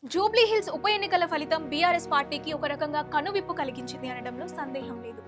Jubilee hills ఉప ఎన్నికల ఫలితం బీఆర్ఎస్ పార్టీకి ఒక రకంగా కనువిప్పు కలిగించింది అనడంలో సందేహం లేదు.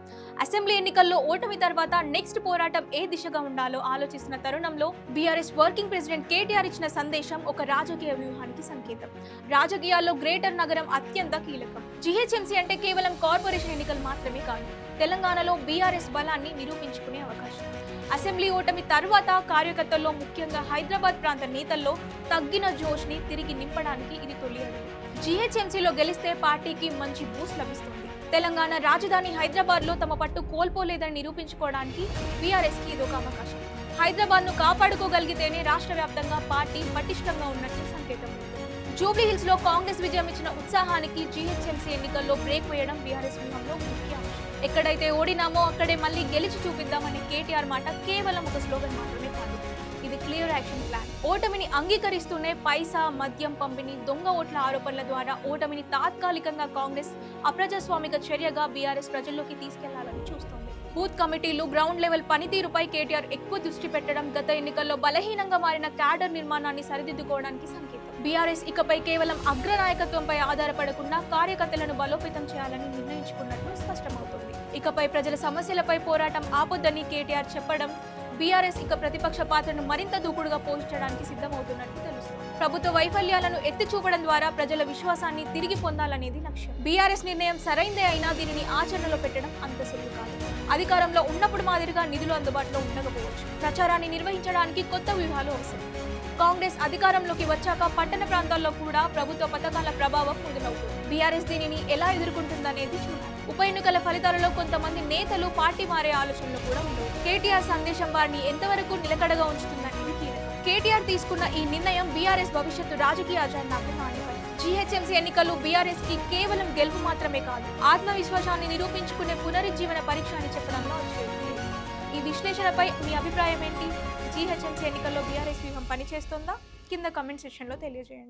అసెంబ్లీ ఎన్నికల్లో ఓటమి తర్వాత నెక్స్ట్ పోరాటం ఏ దిశగా ఉండాలో ఆలోచిస్తున్న తరుణంలో బీఆర్ఎస్ వర్కింగ్ ప్రెసిడెంట్ కేటీఆర్ ఇచ్చిన సందేశం ఒక రాజకీయ వ్యూహానికి సంకేతం. రాజకీయాల్లో గ్రేటర్ నగరం అత్యంత కీలకం. జీహెచ్ఎంసీ అంటే కేవలం కార్పొరేషన్ ఎన్నికలు మాత్రమే కాదు, తెలంగాణలో బీఆర్ఎస్ బలాన్ని నిరూపించుకునే అవకాశం. అసెంబ్లీ ఓటమి తర్వాత కార్యకర్తల్లో, ముఖ్యంగా హైదరాబాద్ ప్రాంత నేతల్లో తగ్గిన జోష్ ని తిరిగి నింపడానికి ఇది తొలి అడుగు. జీహెచ్ఎంసీలో గెలిస్తే పార్టీకి మంచి బూస్ట్ లభిస్తుంది. తెలంగాణ రాజధాని హైదరాబాద్ లో తమ పట్టు కోల్పోలేదని నిరూపించుకోవడానికి బీఆర్ఎస్ కి ఇదొక అవకాశం. హైదరాబాద్ ను కాపాడుకోగలిగితేనే రాష్ట్ర వ్యాప్తంగా పార్టీ పటిష్టంగా ఉన్నట్లు సంకేతం. జూబ్లీ హిల్స్ లో కాంగ్రెస్ విజయం ఇచ్చిన ఉత్సాహానికి జీహెచ్ఎంసీ ఎన్నికల్లో బ్రేక్ వేయడం బీఆర్ఎస్ వ్యూహంలో ముఖ్య అంశం. ఎక్కడైతే ఓడినామో అక్కడే మళ్ళీ గెలిచి చూపిద్దామనే కేటీఆర్ మాట కేవలం ఒక స్లోగన్ మాత్రమే కాదు, ఇది క్లియర్ యాక్షన్ ప్లాన్. ఓటమిని అంగీకరిస్తూనే పైసా, మద్యం పంపిణీ, దొంగ ఓట్ల ఆరోపణల ద్వారా ఓటమిని తాత్కాలికంగా కాంగ్రెస్ అప్రజాస్వామిక చర్యగా బీఆర్ఎస్ ప్రజల్లోకి తీసుకెళ్లాలని చూస్తోంది. బూత్ కమిటీలు, గ్రౌండ్ లెవెల్ పనితీరుపై కేటీఆర్ ఎక్కువ దృష్టి పెట్టడం గత ఎన్నికల్లో బలహీనంగా మారిన క్యాడర్ నిర్మాణాన్ని సరిదిద్దుకోవడానికి సంకేతం. బీఆర్ఎస్ ఇకపై కేవలం అగ్రనాయకత్వంపై ఆధారపడకుండా కార్యకర్తలను బలోపేతం చేయాలని నిర్ణయించుకున్నట్లు స్పష్టమవుతోంది. ఇకపై ప్రజల సమస్యలపై పోరాటం ఆపొద్దని కేటీఆర్ చెప్పడం బీఆర్ఎస్ ఇక ప్రతిపక్ష పాత్రను మరింత దూకుడుగా పోషించడానికి సిద్ధమవుతున్నట్లు తెలుస్తుంది. ప్రభుత్వ వైఫల్యాలను ఎత్తి చూపడం ద్వారా ప్రజల విశ్వాసాన్ని తిరిగి పొందాలనేది లక్ష్యం. బీఆర్ఎస్ నిర్ణయం సరైందే అయినా దీనిని ఆచరణలో పెట్టడం అంత సులువు కాదు. అధికారంలో ఉన్నప్పుడు మాదిరిగా నిధులు అందుబాటులో ఉండకపోవచ్చు. ప్రచారాన్ని నిర్వహించడానికి కొత్త వ్యూహాలు అవసరం. కాంగ్రెస్ అధికారంలోకి వచ్చాక పట్టణ ప్రాంతాల్లో కూడా ప్రభుత్వ పథకాల ప్రభావం మొదలవుతుంది. బీఆర్ఎస్ దీనిని ఎలా ఎదుర్కొంటుందనేది చూడాలి. ఉప ఎన్నికల ఫలితాలలో కొంతమంది నేతలు పార్టీ మారే ఆలోచనలు కూడా ఉండవు. కేటీఆర్ సందేశం వారిని ఎంతవరకు నిలకడగా ఉంచుతుందనేది కీలకం. కేటీఆర్ తీసుకున్న ఈ నిర్ణయం బీఆర్ఎస్ భవిష్యత్తు రాజకీయ అజెండాకు నాంది. జీహెచ్ఎంసీ ఎన్నికలు బీఆర్ఎస్ కి కేవలం గెలుపు మాత్రమే కాదు, ఆత్మవిశ్వాసాన్ని నిరూపించుకునే పునరుజ్జీవన పరీక్ష అని చెప్పడంలో వచ్చేది. ఈ విశ్లేషణపై మీ అభిప్రాయం ఏంటి? జీహెచ్ఎంసీ ఎన్నికల్లో బీఆర్ఎస్ వ్యూహం పనిచేస్తుందా? కింద కామెంట్ సెక్షన్లో తెలియజేయండి.